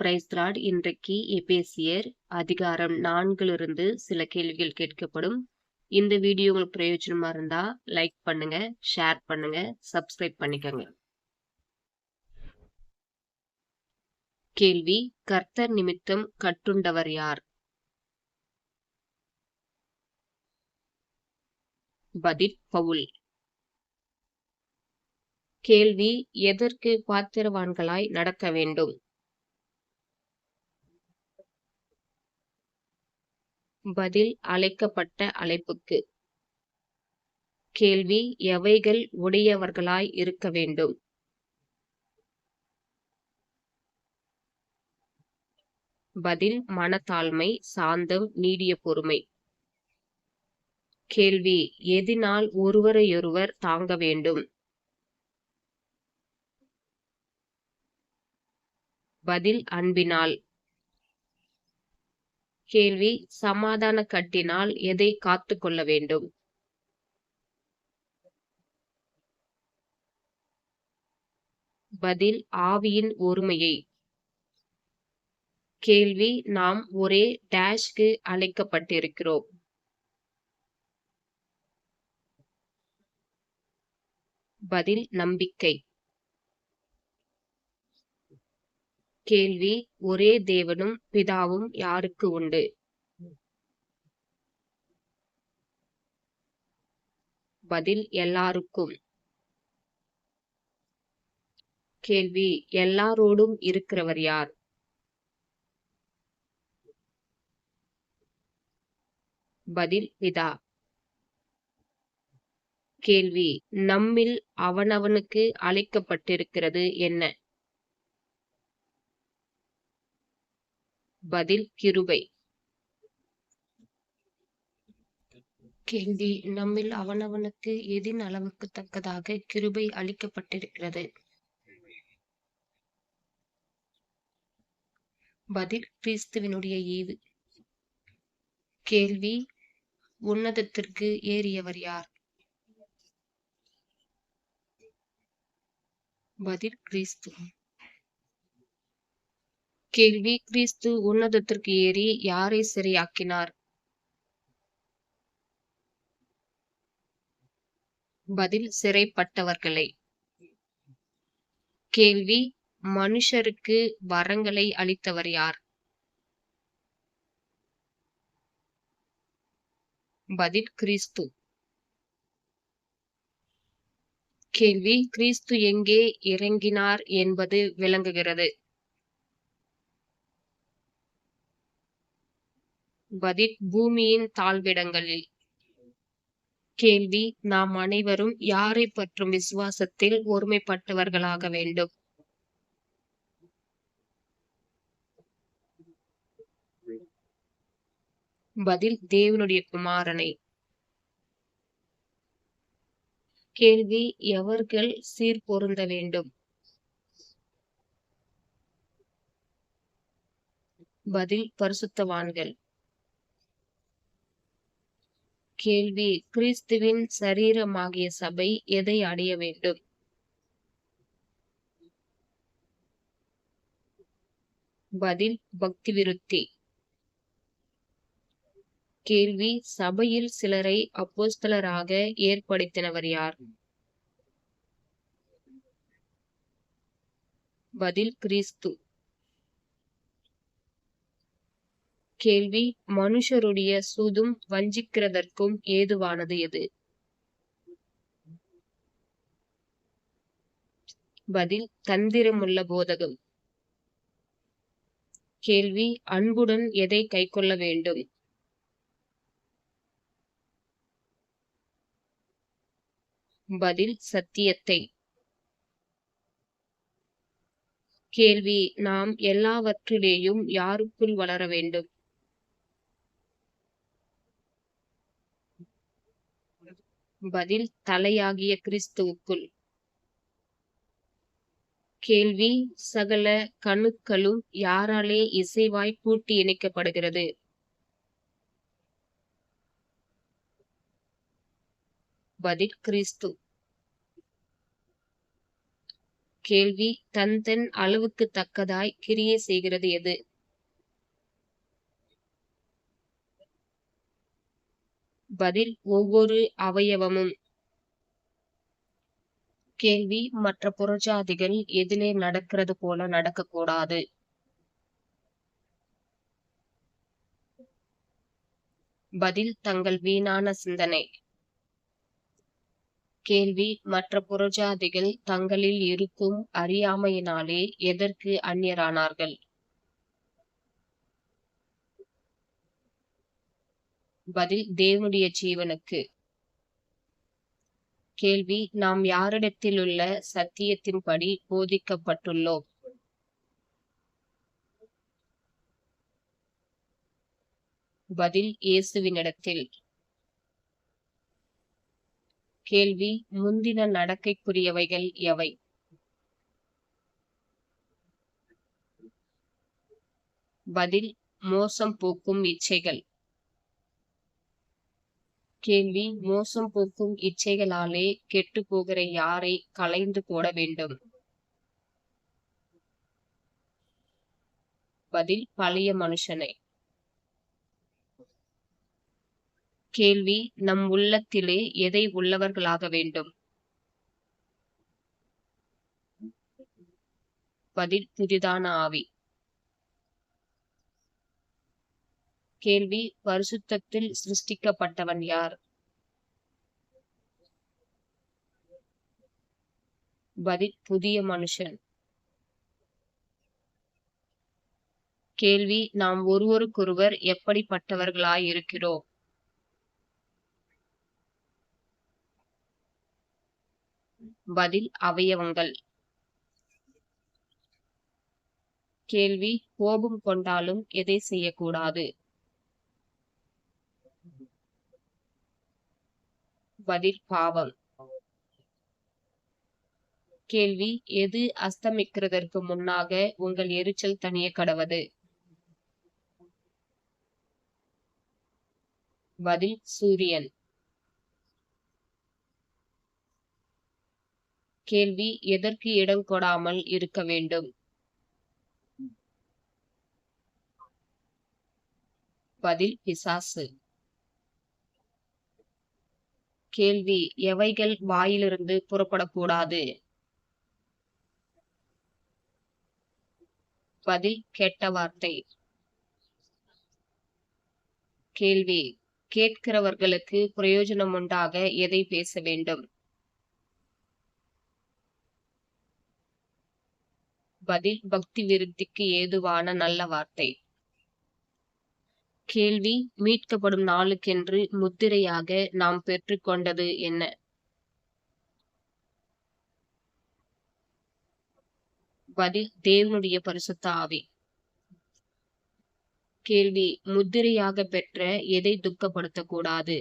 Praise the Lord. இன்றைக்கு எபேசியர் அதிகாரம் 4 சில கேள்விகள் கேட்கப்படும். இந்த வீடியோ உங்களுக்கு பிரயோஜனமா இருந்தா லைக் பண்ணுங்க, ஷேர் பண்ணுங்க, சப்ஸ்கிரைப் பண்ணிக்கோங்க. கேள்வி: கர்த்தர் நிமித்தம் கட்டுண்டவர் யார்? பதில்: பவுல். கேள்வி: எதற்கு பாத்திரவான்களாய் நடக்க வேண்டும்? பதில்: அழைக்கப்பட்ட அழைப்புக்கு. கேள்வி: எவைகள் உடையவர்களாய் இருக்க வேண்டும்? பதில்: மனத்தாழ்மை, சாந்தம், நீடிய பொறுமை. கேள்வி: எதினால் ஒருவரையொருவர் தாங்க வேண்டும்? பதில்: அன்பினால். கேள்வி: சமாதான கட்டினால் எதை காத்துக் கொள்ள வேண்டும்? பதில்: ஆவியின் ஒருமையை. கேள்வி: நாம் ஒரே டேஷ்க்கு அழைக்கப்பட்டிருக்கிறோம். பதில்: நம்பிக்கை. கேள்வி: ஒரே தேவனும் பிதாவும் யாருக்கு உண்டு? பதில்: எல்லாருக்கும். கேள்வி: எல்லாரோடும் இருக்கிறவர் யார்? பதில்: பிதா. கேள்வி: நம்மில் அவனவனுக்கு அளிக்கப்பட்டிருக்கிறது என்ன? பதில்: கிருபை. கேள்வி: நம்மில் அவனவனுக்கு எதின் அளவுக்கு தக்கதாக கிருபை அளிக்கப்பட்டிருக்கிறது? பதில்: கிறிஸ்துவினுடைய ஈவு. கேள்வி: உன்னதத்திற்கு ஏறியவர் யார்? பதில்: கிறிஸ்து. கேள்வி: கிறிஸ்து உன்னதத்திற்கு ஏறி யாரை சிறையாக்கினார்? பதில்: சிறைப்பட்டவர்களை. கேள்வி: மனுஷருக்கு வரங்களை அளித்தவர் யார்? பதில்: கிறிஸ்து. கேள்வி: கிறிஸ்து எங்கே இறங்கினார் என்பது விளங்குகிறது? பதில்: பூமியின் தாழ்விடங்களில். கேள்வி: நாம் அனைவரும் யாரை பற்றும் விசுவாசத்தில் ஒருமைப்பட்டவர்களாக வேண்டும்? பதில்: தேவனுடைய குமாரனை. கேள்வி: எவர்கள் சீர்பொருந்த வேண்டும்? பதில்: பரிசுத்தவான்கள். கேள்வி: கிறிஸ்துவின் சரீரமாகிய சபை எதை அடைய வேண்டும்? பதில்: பக்தி விருத்தி. கேள்வி: சபையில் சிலரை அப்போஸ்தலராக ஏற்படுத்தினவர் யார்? பதில்: கிறிஸ்து. கேள்வி: மனுஷருடைய சூதும் வஞ்சிக்கிறதற்கும் ஏதுவானது எது? பதில்: தந்திரமுள்ள போதகம். கேள்வி: அன்புடன் எதை கைக்கொள்ள வேண்டும்? பதில்: சத்தியத்தை. கேள்வி: நாம் எல்லாவற்றிலேயும் யாருக்குள் வளர வேண்டும்? பதில்: தலையாகிய கிறிஸ்துவுக்குள். கேள்வி: சகல கணுக்களும் யாராலே இசைவாய் கூட்டி இணைக்கப்படுகிறது? பதில்: கிறிஸ்து. கேள்வி தன் தன் அளவுக்கு தக்கதாய் கிரியை செய்கிறது எது? பதில் ஒவ்வொரு அவயவமும். கேள்வி மற்ற புறஜாதிகள் எதிலே நடக்கிறது போல நடக்கக்கூடாது? பதில் தங்கள் வீணான சிந்தனை. கேள்வி மற்ற புறஜாதிகள் தங்களில் இருக்கும் அறியாமையினாலே எதற்கு அந்நியரானார்கள்? பதில் தேவனுடைய ஜீவனுக்கு. கேள்வி நாம் யாரிடத்திலுள்ள சத்தியத்தின்படி போதிக்கப்பட்டுள்ளோம்? பதில் இயேசுவினிடத்தில். கேள்வி முந்தின நடக்கைக்குரியவைகள் எவை? பதில் மோசம் போக்கும் இச்சைகள். கேள்வி மோசம் போக்கும் இச்சைகளாலே கெட்டு போகிற யாரை களைந்து போட வேண்டும்? பதில் பழைய மனுஷனை. கேள்வி நம் உள்ளத்திலே எதை உள்ளவர்களாக வேண்டும்? பதில் புதிதான ஆவி. கேள்வி பரிசுத்தத்தில் சிருஷ்டிக்கப்பட்டவன் யார்? பதில் புதிய மனுஷன். கேள்வி நாம் ஒருவருக்கொருவர் எப்படிப்பட்டவர்களாய் இருக்கிறோம்? பதில் அவயவங்கள். கேள்வி கோபம் கொண்டாலும் எதை செய்யக்கூடாது? பதில் பாவம். கேள்வி எது அஸ்தமிக்கிறதற்கு முன்னாக உங்கள் எரிச்சல் தணிய கடவது? பதில் சூரியன். கேள்வி எதற்கு இடம் கொடாமல் இருக்க வேண்டும்? பதில் பிசாசு. கேள்வி எவைகள் வாயிலிருந்து புறப்படக்கூடாது? பதில் கெட்ட வார்த்தை. கேள்வி கேட்கிறவர்களுக்கு பிரயோஜனம் உண்டாக எதை பேச வேண்டும்? பதில் பக்தி விருத்திக்கு ஏதுவான நல்ல வார்த்தை. கேள்வி மீட்கப்படும் நாளுக்கென்று முத்திரையாக நாம் பெற்றுக்கொண்டது என்ன? பதில் தேவனுடைய பரிசுத்த ஆவி. கேள்வி முத்திரையாக பெற்ற எதை துக்கப்படுத்தக்கூடாது?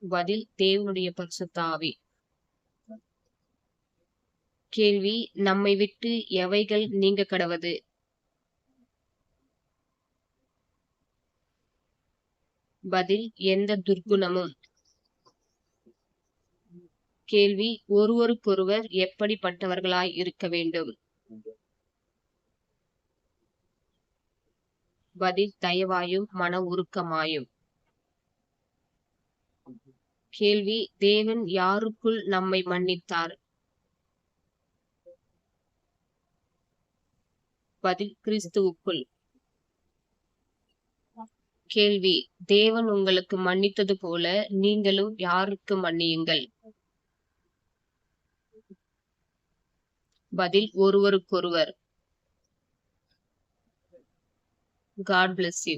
பதில் தேவனுடைய பரிசுத்த ஆவி. கேள்வி நம்மை விட்டு எவைகள் நீங்க கடவது? பதில் எந்த துர்க்குணமும். கேள்வி ஒருவருக்கொருவர் எப்படிப்பட்டவர்களாய் இருக்க வேண்டும்? பதில் தயவாயும் மன உருக்கமாயும். கேள்வி தேவன் யாருக்குள் நம்மை மன்னித்தார்? பதில் கிறிஸ்துவுக்குள். கேள்வி தேவன் உங்களுக்கு மன்னித்தது போல நீங்களும் யாருக்கு மன்னியுங்கள்? பதில் ஒருவருக்கொருவர். God bless you.